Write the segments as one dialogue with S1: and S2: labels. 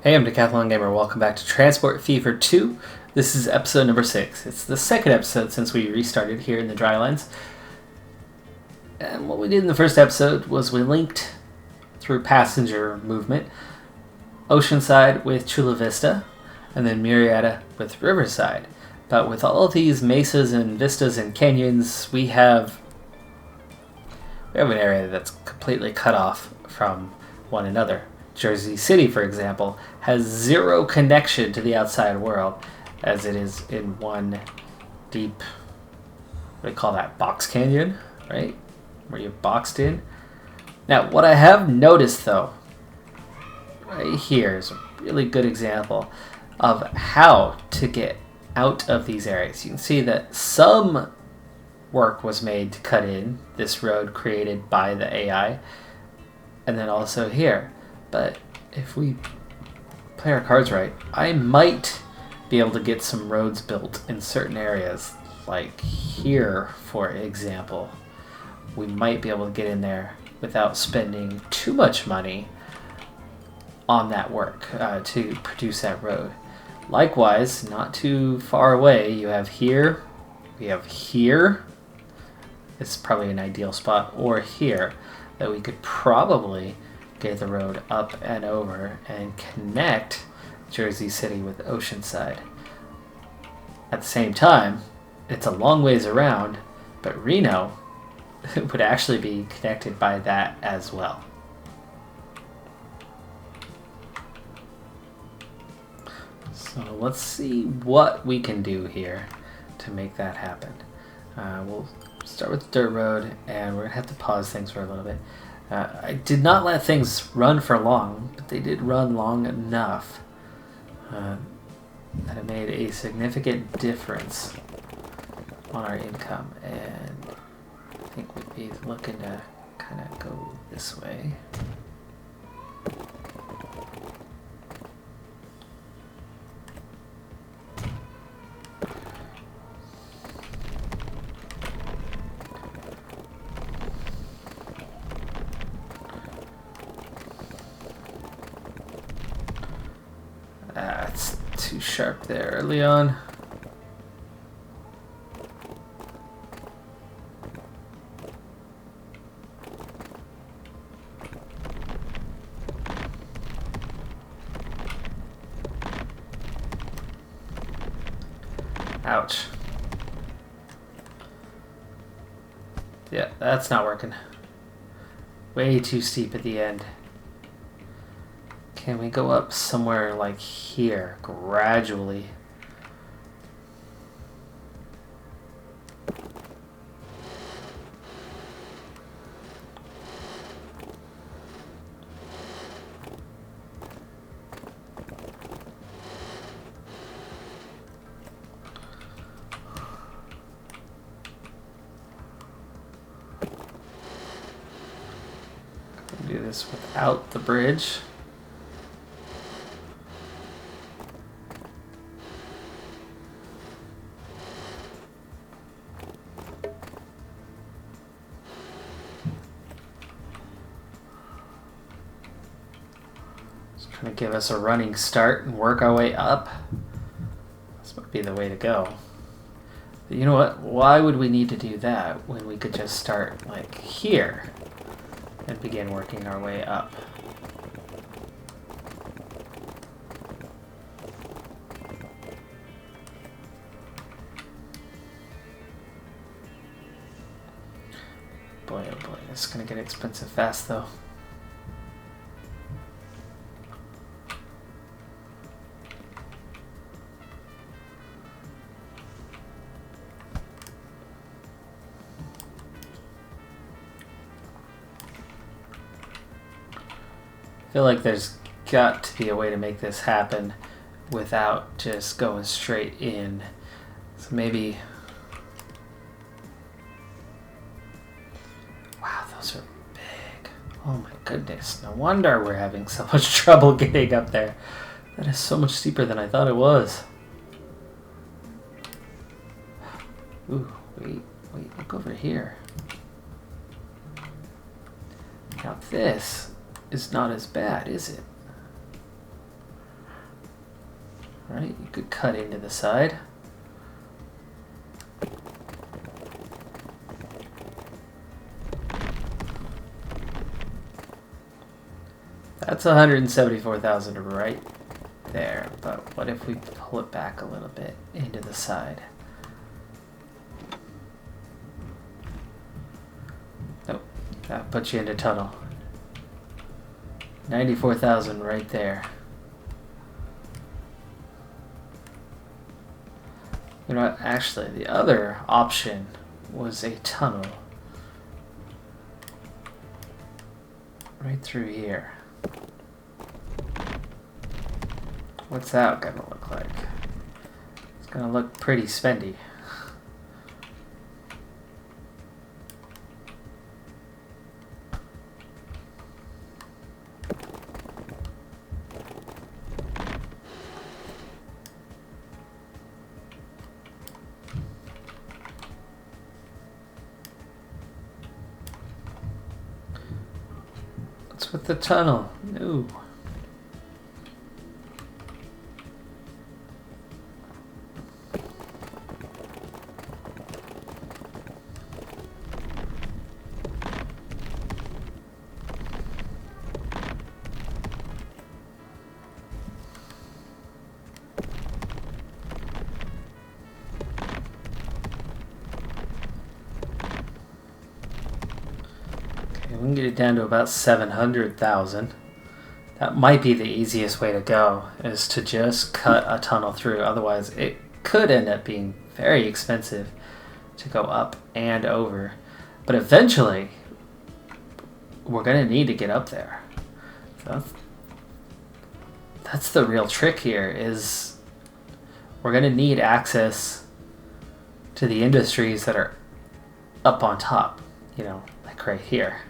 S1: Hey, I'm Decathlon Gamer. Welcome back to Transport Fever 2. This is episode number 6. It's the second episode since we restarted here in the Drylands. And what we did in the first episode was we linked through passenger movement Oceanside with Chula Vista and then Murrieta with Riverside. But with all of these mesas and vistas and canyons, we have an area that's completely cut off from one another. Jersey City, for example, has zero connection to the outside world, as it is in one deep, what do you call that, box canyon, right? Where you're boxed in. Now, what I have noticed, though, right here is a really good example of how to get out of these areas. You can see that some work was made to cut in this road created by the AI, and then also here. But if we play our cards right, I might be able to get some roads built in certain areas, like here, for example. We might be able to get in there without spending too much money on that work to produce that road. Likewise, not too far away, you have here, we have here. It's probably an ideal spot, or here, that we could probably get the road up and over and connect Jersey City with Oceanside. At the same time, it's a long ways around, but Reno would actually be connected by that as well. So let's see what we can do here to make that happen. We'll start with the dirt road, and we're going to have to pause things for a little bit. I did not let things run for long, but they did run long enough that it made a significant difference on our income, and I think we'd be looking to kind of go this way. That's too sharp there early on. Ouch. Yeah, that's not working. Way too steep at the end. Can we go up somewhere like here, gradually? Do this without the bridge. Trying to give us a running start and work our way up. This might be the way to go. But you know what? Why would we need to do that when we could just start like here and begin working our way up? Boy, oh boy, this is gonna get expensive fast though. I feel like there's got to be a way to make this happen without just going straight in. So maybe... Wow, those are big. Oh my goodness. No wonder we're having so much trouble getting up there. That is so much steeper than I thought it was. Ooh, wait, look over here. Now this is not as bad, is it? right? You could cut into the side. That's 174,000 right there, but what if we pull it back a little bit into the side? Nope, that puts you into tunnel. 94,000 right there. You know what, actually, the other option was a tunnel. Right through here. What's that gonna look like? It's gonna look pretty spendy. What's with the tunnel? No. We can get it down to about 700,000. That might be the easiest way to go, is to just cut a tunnel through. Otherwise, it could end up being very expensive to go up and over. But eventually, we're going to need to get up there. So that's the real trick here, is we're going to need access to the industries that are up on top, you know, like right here.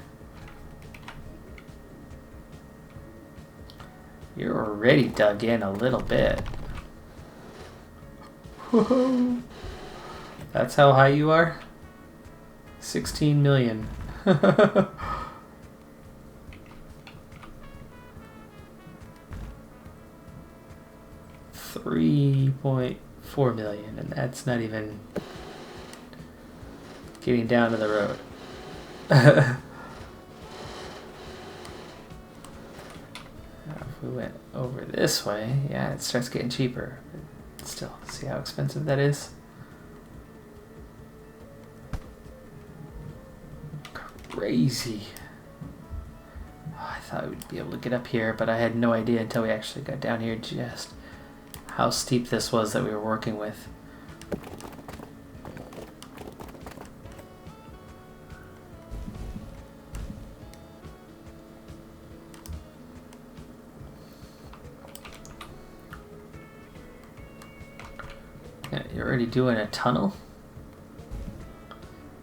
S1: You're already dug in a little bit. Whoa. That's how high you are? 16 million. 3.4 million, and that's not even getting down to the road. If we went over this way, yeah, it starts getting cheaper. But still, see how expensive that is? Crazy. Oh, I thought we'd be able to get up here, but I had no idea until we actually got down here just how steep this was that we were working with. Yeah, you're already doing a tunnel?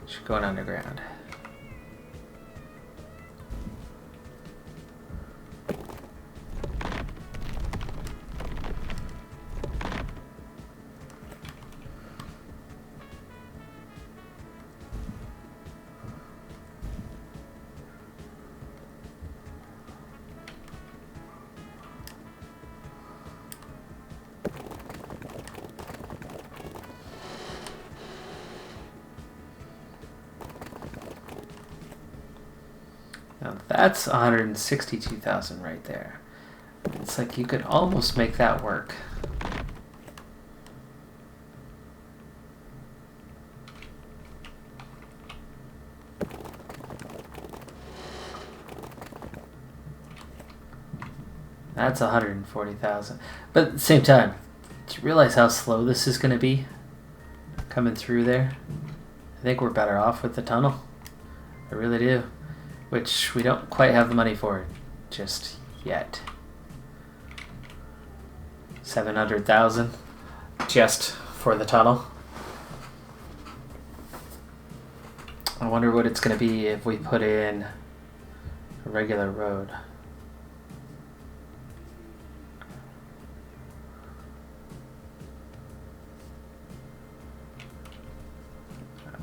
S1: Should go underground. Now that's 162,000 right there. It's like you could almost make that work. That's 140,000. But at the same time, do you realize how slow this is going to be coming through there? I think we're better off with the tunnel. I really do. Which we don't quite have the money for just yet. 700,000 just for the tunnel. I wonder what it's going to be if we put in a regular road.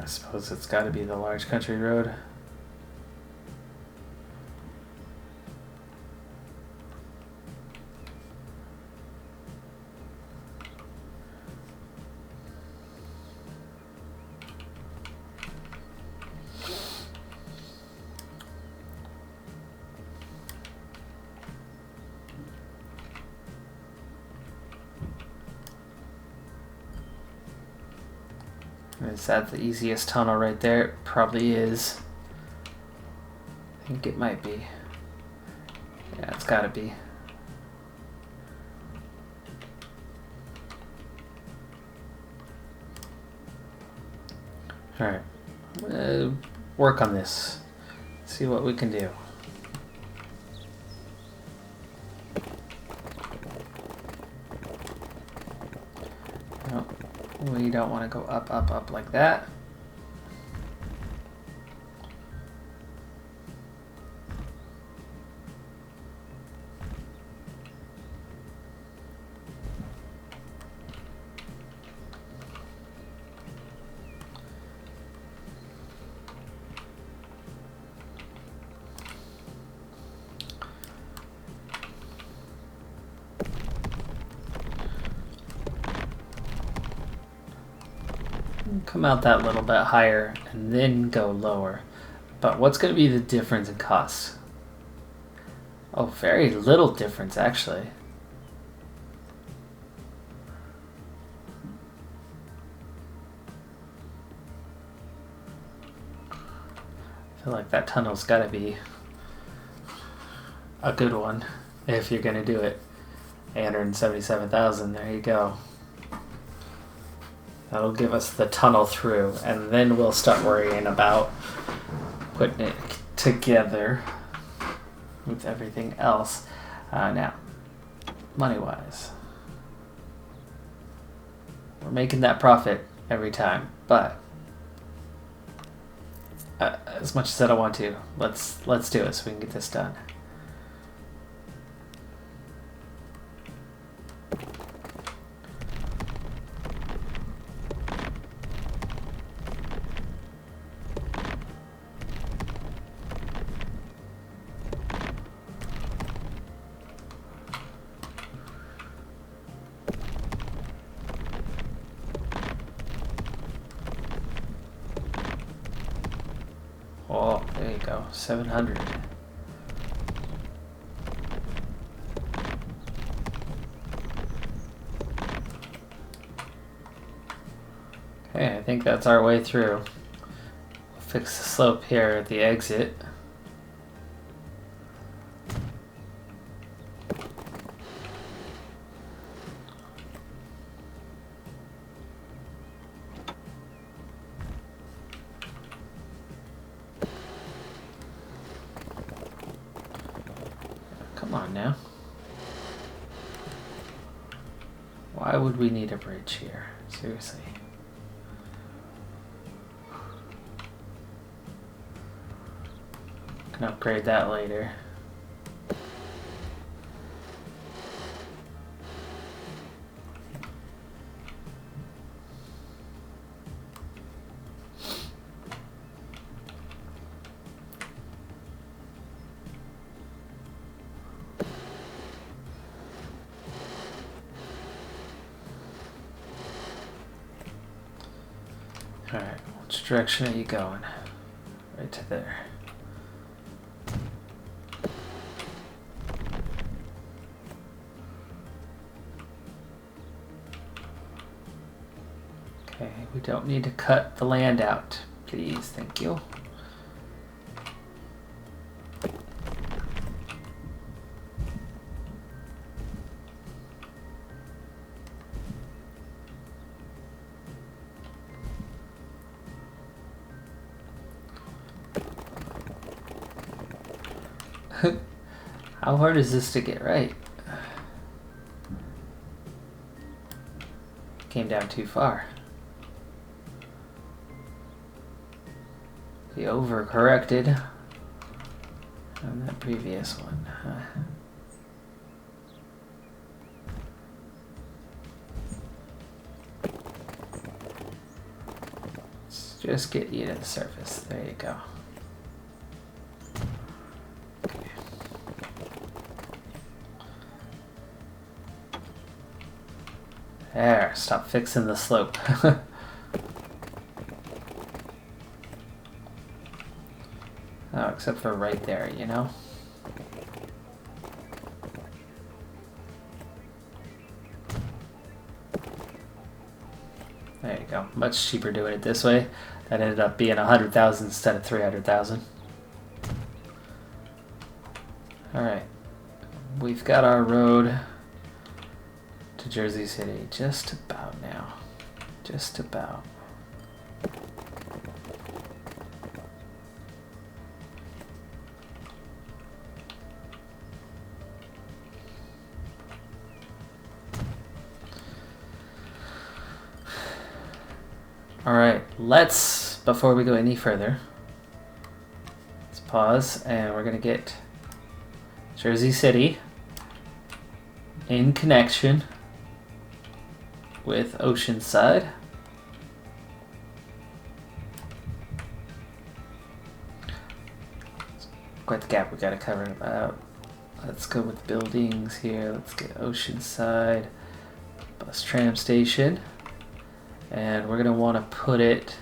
S1: I suppose it's got to be the large country road. Is that the easiest tunnel right there? It probably is. I think it might be. Yeah, it's gotta be. Alright. Work on this. See what we can do. No, we don't want to go up, up, up like that. Come out that little bit higher and then go lower. But what's going to be the difference in cost? Oh, very little difference actually. I feel like that tunnel's got to be a good one if you're going to do it. 877,000, there you go. That'll give us the tunnel through, and then we'll start worrying about putting it together with everything else. Now, money-wise, we're making that profit every time, but as much as I don't want to, let's do it so we can get this done. Oh, there you go, 700. Okay, I think that's our way through. We'll fix the slope here at the exit. Come on now. Why would we need a bridge here? Seriously. Can upgrade that later. Alright, which direction are you going? Right to there. Okay, we don't need to cut the land out. Please, thank you. How hard is this to get right? Came down too far. He overcorrected on that previous one. Let's just get you to the surface. There you go. There, stop fixing the slope. Oh, except for right there, you know? There you go. Much cheaper doing it this way. That ended up being 100,000 instead of 300,000. All right, we've got our road to Jersey City just about now. Just about. All right, before we go any further, let's pause and we're gonna get Jersey City in connection with Oceanside. Quite the gap we gotta cover. Let's go with buildings here. Let's get Oceanside bus tram station. And we're gonna want to put it,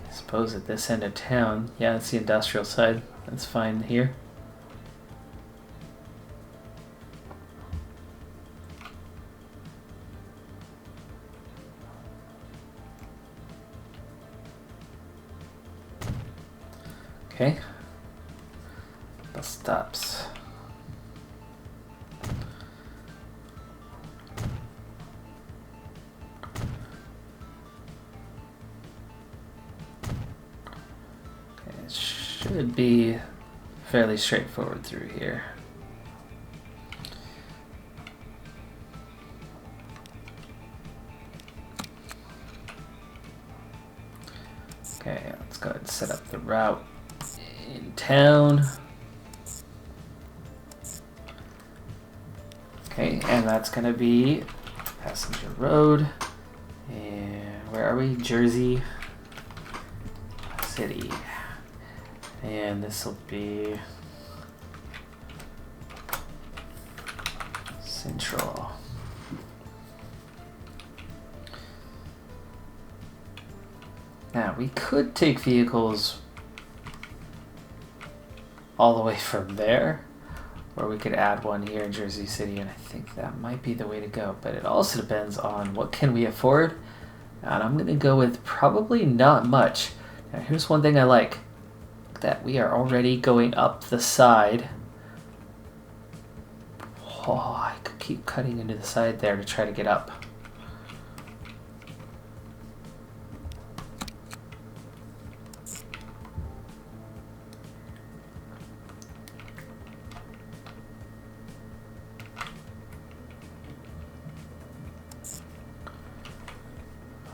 S1: I suppose, at this end of town. Yeah, that's the industrial side. That's fine here. Okay. Bus stops. Should be fairly straightforward through here. Okay, let's go ahead and set up the route in town. Okay, and that's gonna be passenger road. And where are we? Jersey City. And this will be Central. Now, we could take vehicles all the way from there, or we could add one here in Jersey City, and I think that might be the way to go. But it also depends on what can we afford, and I'm going to go with probably not much. Now, here's one thing I like. That we are already going up the side. Oh, I could keep cutting into the side there to try to get up.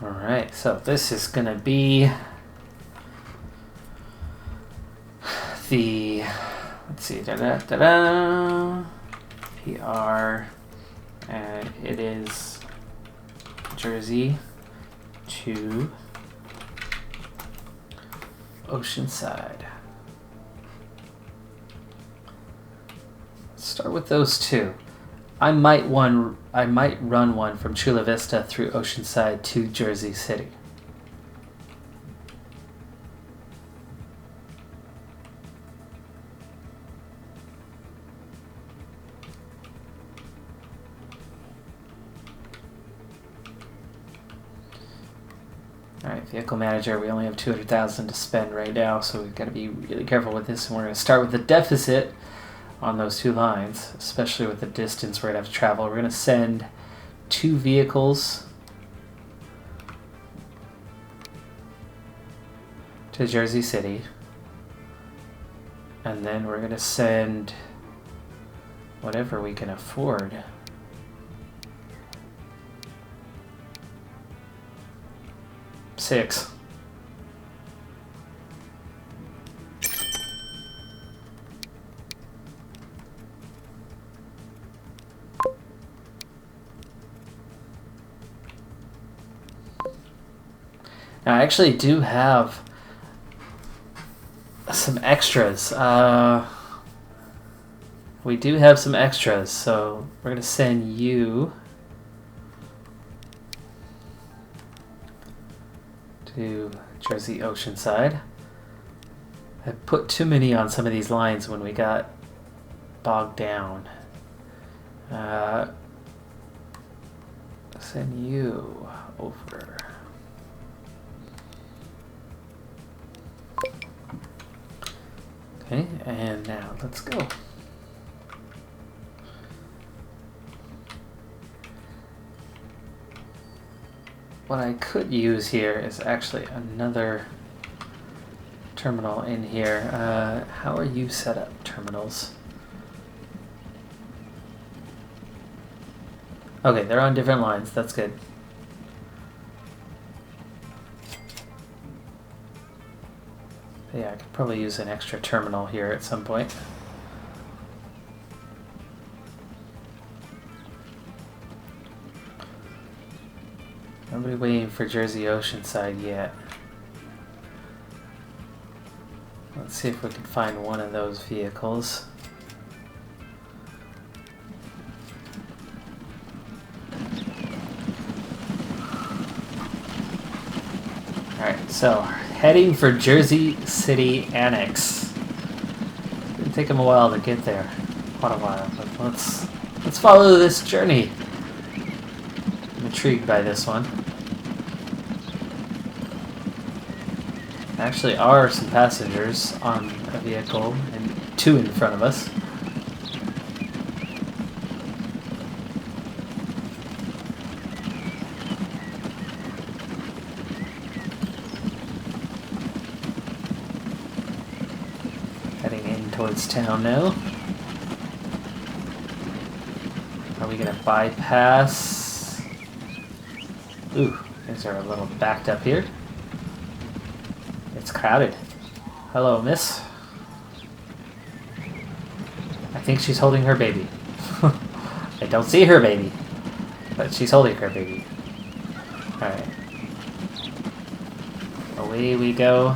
S1: All right, so this is gonna be the, let's see, PR, and it is Jersey to Oceanside. Let's start with those two. I might run one from Chula Vista through Oceanside to Jersey City. Alright, vehicle manager, we only have 200,000 to spend right now, so we've got to be really careful with this, and we're going to start with the deficit on those two lines, especially with the distance we're going to have to travel. We're going to send 2 vehicles to Jersey City, and then we're going to send whatever we can afford. Six. Now, I actually do have some extras. We do have some extras, so we're going to send you to Jersey Oceanside. I put too many on some of these lines when we got bogged down. send you over. Okay, and now let's go. What I could use here is actually another terminal in here. How are you set up, terminals? Okay, they're on different lines. That's good. Yeah, I could probably use an extra terminal here at some point. Nobody waiting for Jersey Oceanside yet. Let's see if we can find one of those vehicles. Alright, so heading for Jersey City Annex. It'll take them a while to get there. Quite a while, but let's follow this journey. I'm intrigued by this one. Actually are some passengers on a vehicle and two in front of us. Heading in towards town now. Are we gonna bypass? Ooh, things are a little backed up here. It's crowded. Hello, miss. I think she's holding her baby. I don't see her baby, but she's holding her baby. Alright. Away we go.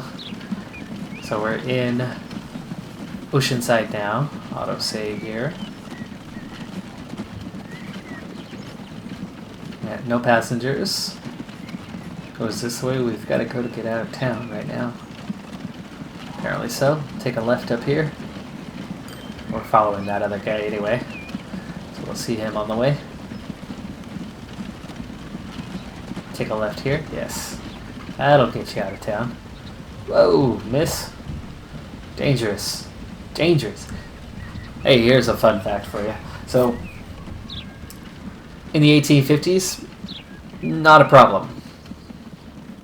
S1: So we're in Oceanside now. Autosave here. Yeah, no passengers. Goes this way. We've got to go to get out of town right now. Apparently so. Take a left up here. We're following that other guy anyway, so we'll see him on the way. Take a left here. Yes. That'll get you out of town. Whoa, miss. Dangerous. Dangerous. Hey, here's a fun fact for you. So, in the 1850s, not a problem.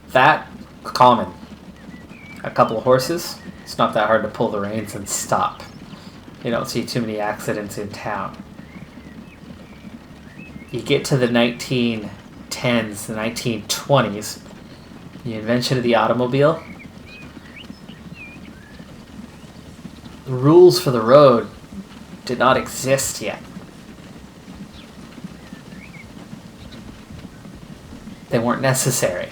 S1: That, common. A couple of horses, it's not that hard to pull the reins and stop. You don't see too many accidents in town. You get to the 1910s, the 1920s, the invention of the automobile. The rules for the road did not exist yet. They weren't necessary.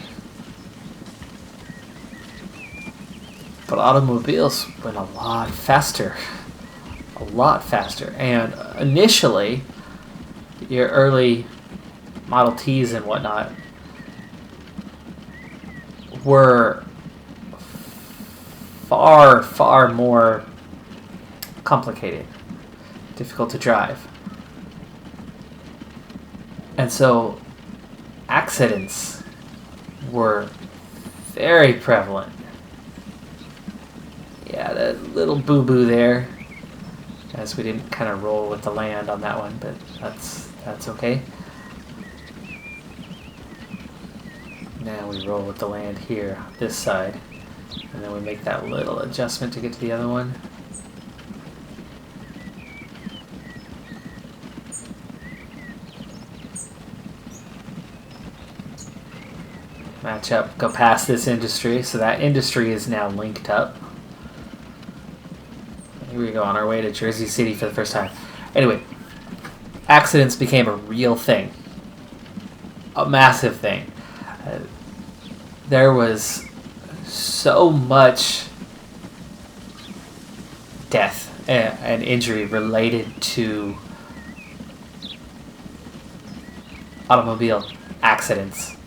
S1: But automobiles went a lot faster. A lot faster. And initially, your early Model Ts and whatnot were far, far more complicated, difficult to drive. And so accidents were very prevalent. Yeah, that little boo-boo there, as we didn't kind of roll with the land on that one, but that's okay. Now we roll with the land here, this side, and then we make that little adjustment to get to the other one. Match up, go past this industry, so that industry is now linked up. Here we go, on our way to Jersey City for the first time. Anyway, accidents became a real thing. A massive thing. There was so much death and injury related to automobile accidents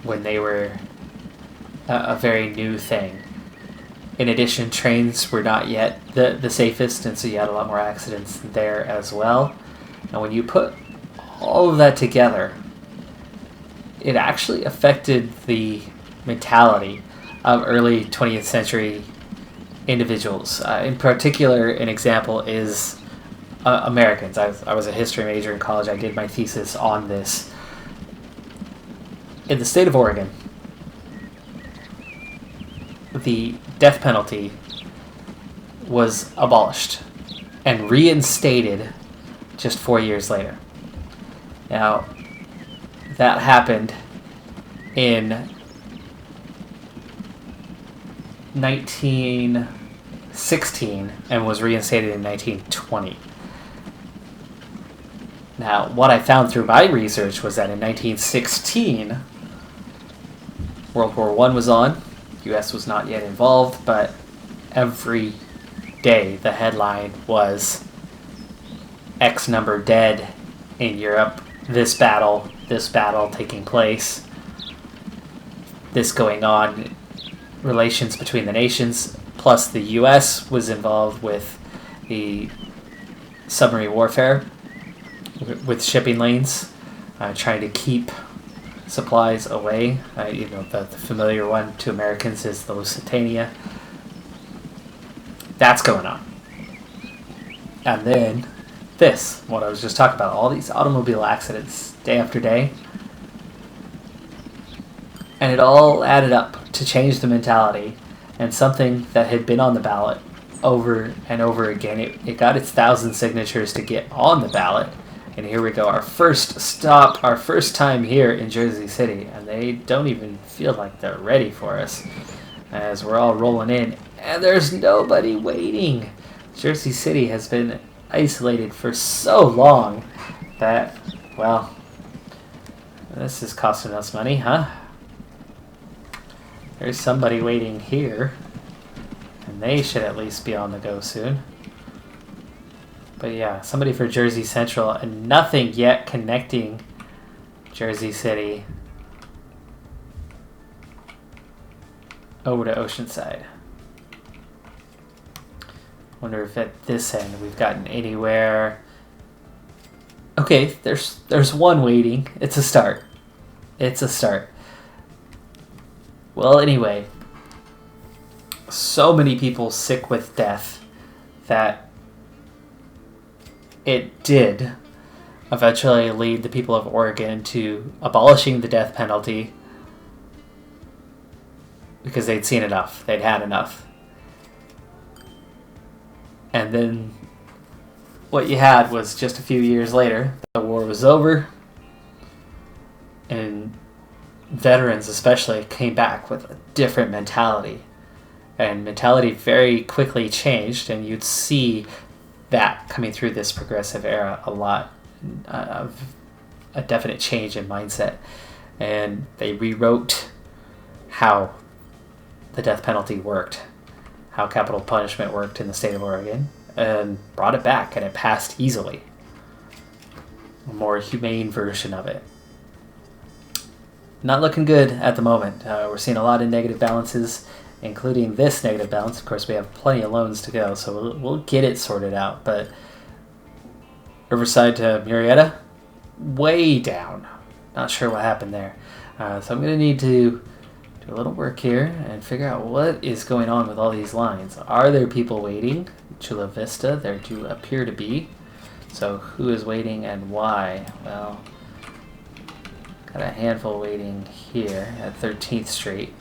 S1: when they were a very new thing. In addition, trains were not yet the safest, and so you had a lot more accidents there as well. And when you put all of that together, it actually affected the mentality of early 20th century individuals. In particular, an example is Americans. I was a history major in college. I did my thesis on this. In the state of Oregon, the death penalty was abolished and reinstated just 4 years later. Now, that happened in 1916 and was reinstated in 1920. Now, what I found through my research was that in 1916, World War I was on. U.S. was not yet involved, but every day the headline was X number dead in Europe, this battle taking place, this going on, relations between the nations, plus the U.S. was involved with the submarine warfare with shipping lanes, trying to keep supplies away. The familiar one to Americans is the Lusitania. That's going on. And then this, what I was just talking about, all these automobile accidents day after day. And it all added up to change the mentality, and something that had been on the ballot over and over again. It got its 1,000 signatures to get on the ballot. And here we go, our first stop, our first time here in Jersey City, and they don't even feel like they're ready for us as we're all rolling in, and there's nobody waiting. Jersey City has been isolated for so long that, well, this is costing us money, huh? There's somebody waiting here, and they should at least be on the go soon. But yeah, somebody for Jersey Central, and nothing yet connecting Jersey City over to Oceanside. Wonder if at this end we've gotten anywhere. Okay, there's one waiting. It's a start. It's a start. Well, anyway, so many people sick with death that it did eventually lead the people of Oregon to abolishing the death penalty because they'd seen enough. They'd had enough. And then what you had was just a few years later, the war was over, and veterans especially came back with a different mentality. And mentality very quickly changed, and you'd see that coming through this progressive era a lot of a definite change in mindset. And they rewrote how the death penalty worked, how capital punishment worked in the state of Oregon, and brought it back, and it passed easily. A more humane version of it. Not looking good at the moment. We're seeing a lot of negative balances, including this negative balance. Of course, we have plenty of loans to go, so we'll get it sorted out. But Riverside to Murrieta, way down. Not sure what happened there. So I'm going to need to do a little work here and figure out what is going on with all these lines. Are there people waiting? Chula Vista, there do appear to be. So who is waiting and why? Well, got a handful waiting here at 13th Street.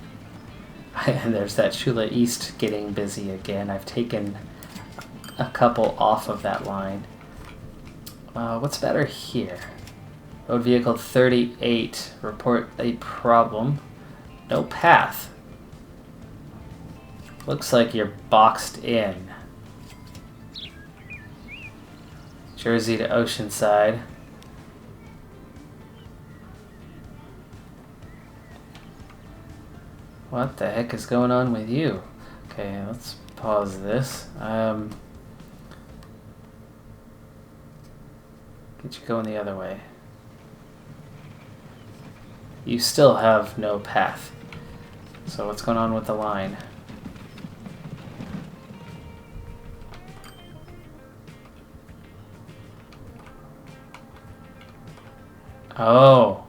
S1: And there's that Chula East getting busy again. I've taken a couple off of that line. What's better here? Road vehicle 38, report a problem. No path. Looks like you're boxed in. Jersey to Oceanside. What the heck is going on with you? Okay, let's pause this. Get you going the other way. You still have no path. So what's going on with the line? Oh.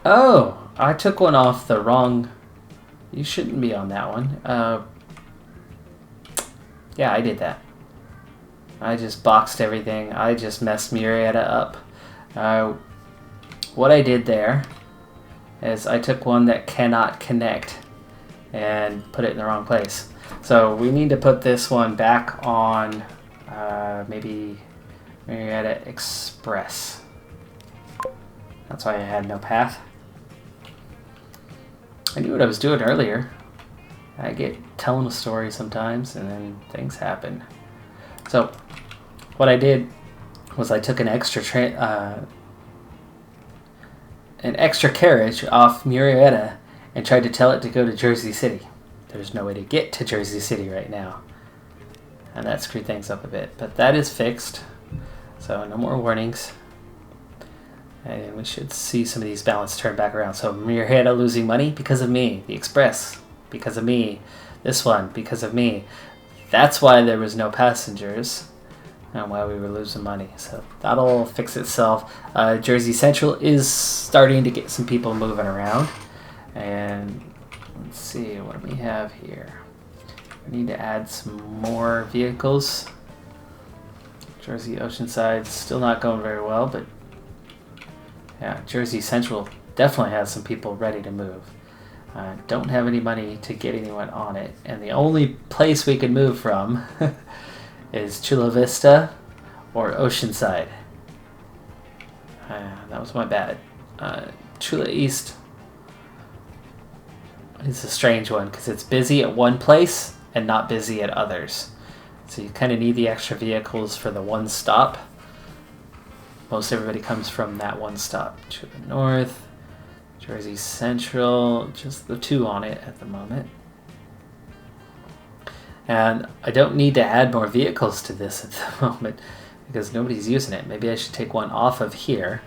S1: Oh, I took one off the wrong... You shouldn't be on that one. Yeah, I did that. I just boxed everything. I just messed Murrieta up. What I did there is I took one that cannot connect and put it in the wrong place. So we need to put this one back on maybe Murrieta Express. That's why I had no path. I knew what I was doing earlier. I get telling a story sometimes and then things happen. So what I did was I took an extra carriage off Murrieta and tried to tell it to go to Jersey City. There's no way to get to Jersey City right now. And that screwed things up a bit. But that is fixed. So no more warnings. And we should see some of these balances turn back around. So Murrieta losing money because of me. The Express because of me. This one because of me. That's why there was no passengers and why we were losing money. So that'll fix itself. Jersey Central is starting to get some people moving around. And let's see, what do we have here? We need to add some more vehicles. Jersey Oceanside still not going very well, but yeah, Jersey Central definitely has some people ready to move. Don't have any money to get anyone on it, and the only place we can move from is Chula Vista or Oceanside. That was my bad. Chula East is a strange one because it's busy at one place and not busy at others. So you kind of need the extra vehicles for the one stop. Most everybody comes from that one stop. Chula North, Jersey Central, just the two on it at the moment. And I don't need to add more vehicles to this at the moment because nobody's using it. Maybe I should take one off of here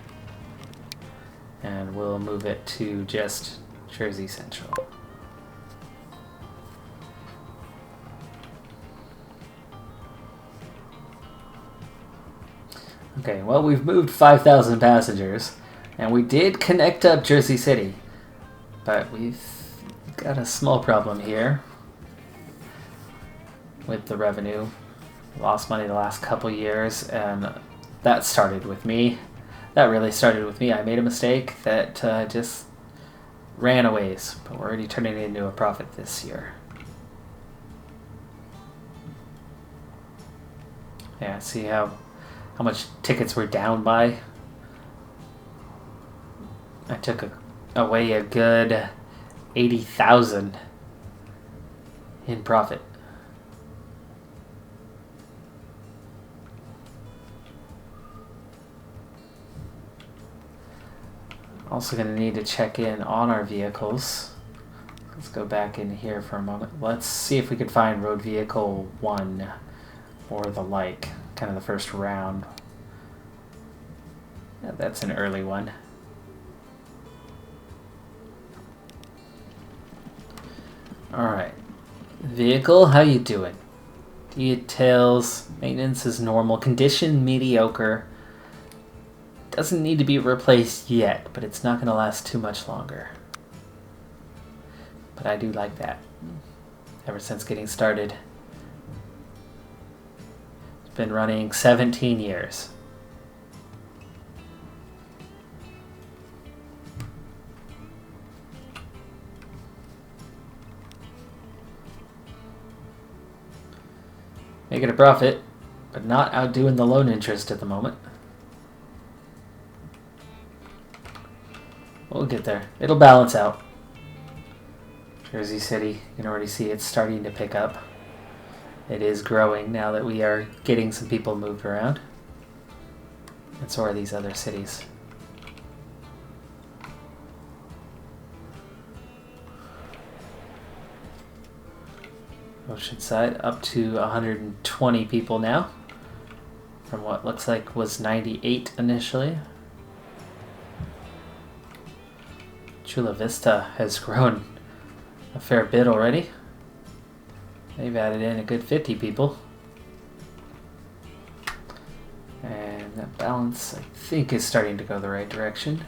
S1: and we'll move it to just Jersey Central. Okay, well, we've moved 5,000 passengers, and we did connect up Jersey City, but we've got a small problem here with the revenue. Lost money the last couple years, and that started with me. That really started with me. I made a mistake that just ran a ways, but we're already turning it into a profit this year. Yeah, see how much tickets were down by? I took away a good 80,000 in profit. Also going to need to check in on our vehicles. Let's go back in here for a moment. Let's see if we could find road vehicle 1 or the like. Kind of the first round. Yeah, that's an early one. Alright. Vehicle, how you doing? Details, maintenance is normal. Condition, mediocre. Doesn't need to be replaced yet, but it's not going to last too much longer. But I do like that. Ever since getting started. It's been running 17 years. Making a profit, but not outdoing the loan interest at the moment. We'll get there. It'll balance out. Jersey City, you can already see it's starting to pick up. It is growing now that we are getting some people moved around. And so are these other cities. Oceanside up to 120 people now, from what looks like was 98 initially. Chula Vista has grown a fair bit already. They've added in a good 50 people. And that balance, I think, is starting to go the right direction.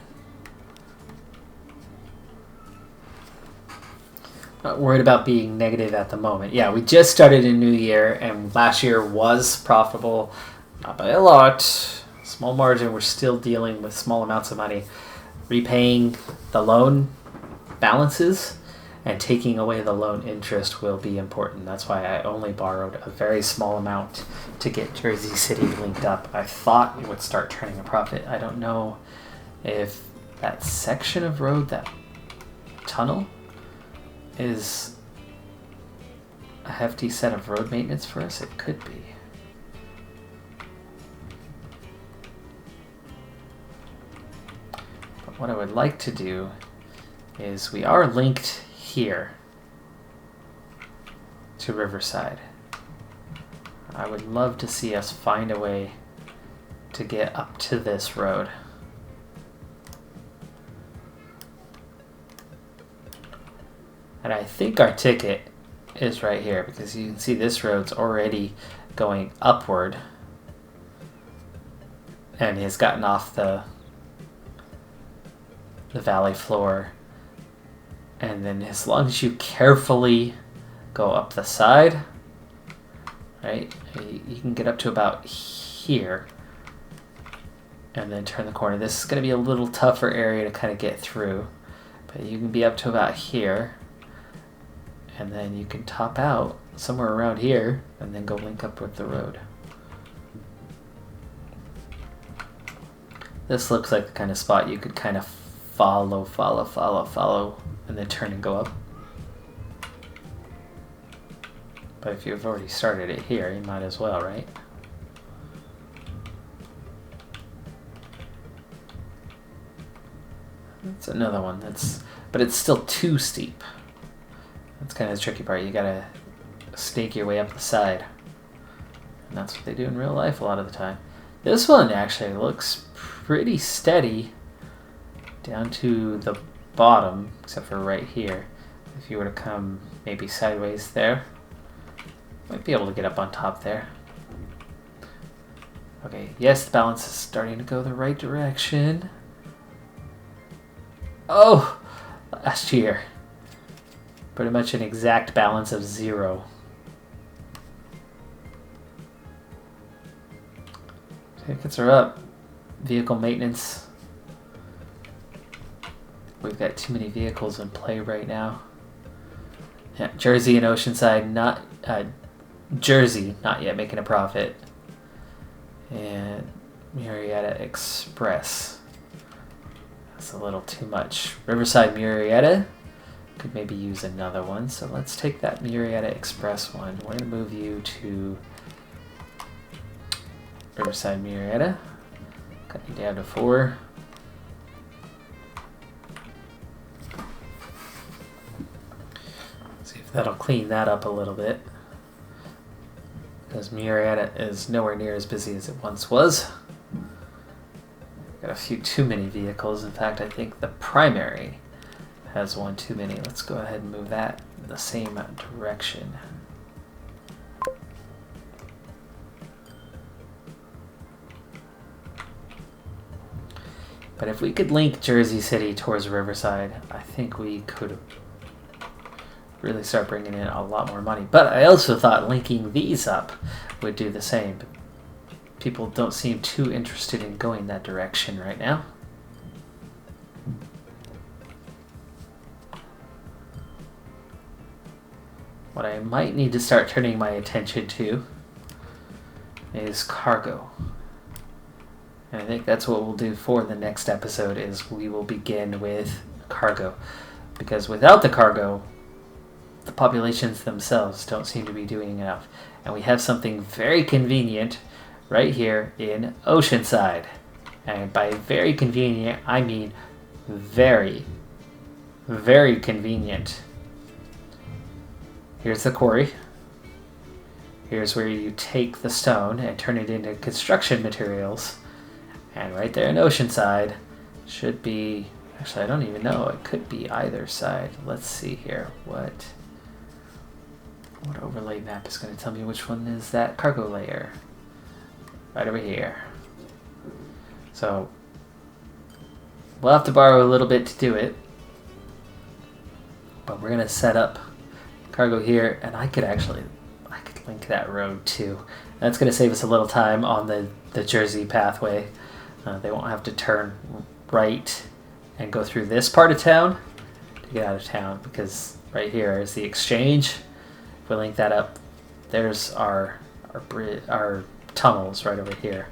S1: Not worried about being negative at the moment. Yeah, we just started a new year, and last year was profitable. Not by a lot. Small margin. We're still dealing with small amounts of money. Repaying the loan balances and taking away the loan interest will be important. That's why I only borrowed a very small amount to get Jersey City linked up. I thought it would start turning a profit. I don't know if that section of road, that tunnel, is a hefty set of road maintenance for us. It could be. But what I would like to do is we are linked here to Riverside. I would love to see us find a way to get up to this road. And I think our ticket is right here because you can see this road's already going upward and has gotten off the valley floor. And then as long as you carefully go up the side, right, you can get up to about here and then turn the corner. This is going to be a little tougher area to kind of get through, but you can be up to about here. And then you can top out somewhere around here and then go link up with the road. This looks like the kind of spot you could kind of follow, and then turn and go up. But if you've already started it here, you might as well, right? That's another one. But it's still too steep. That's kind of the tricky part. You gotta snake your way up the side. And that's what they do in real life a lot of the time. This one actually looks pretty steady down to the bottom, except for right here. If you were to come maybe sideways there, might be able to get up on top there. Okay, yes, the balance is starting to go the right direction. Oh, last year. Pretty much an exact balance of 0. Tickets are up. Vehicle maintenance. We've got too many vehicles in play right now. Yeah, Jersey and Oceanside, Jersey, not yet making a profit. And Murrieta Express. That's a little too much. Riverside Murrieta. Could maybe use another one, so let's take that Murrieta Express one. We're going to move you to Riverside Murrieta. Cut you down to 4. See if that'll clean that up a little bit. Because Murrieta is nowhere near as busy as it once was. Got a few too many vehicles. In fact, I think the primary has one too many. Let's go ahead and move that in the same direction. But if we could link Jersey City towards Riverside, I think we could really start bringing in a lot more money. But I also thought linking these up would do the same. People don't seem too interested in going that direction right now. What I might need to start turning my attention to is cargo. And I think that's what we'll do for the next episode, is we will begin with cargo. Because without the cargo, the populations themselves don't seem to be doing enough. And we have something very convenient right here in Oceanside. And by very convenient, I mean very, very convenient. Here's the quarry. Here's where you take the stone and turn it into construction materials. And right there in Oceanside should be... Actually, I don't even know. It could be either side. Let's see here. What overlay map is going to tell me which one is that cargo layer? Right over here. So we'll have to borrow a little bit to do it. But we're going to set up cargo here, and I could link that road too. That's going to save us a little time on the Jersey pathway. They won't have to turn right and go through this part of town to get out of town, because right here is the exchange. If we link that up, there's our tunnels right over here.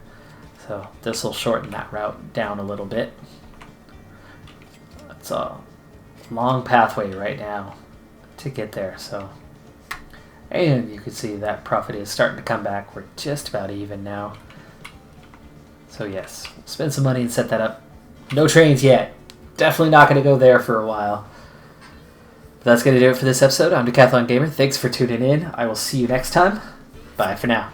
S1: So this will shorten that route down a little bit. It's a long pathway right now to get there. So, and you can see that profit is starting to come back. We're just about even now. So yes, we'll spend some money and set that up. No trains yet. Definitely not going to go there for a while. But that's going to do it for this episode. I'm Decathlon Gamer. Thanks for tuning in. I will see you next time. Bye for now.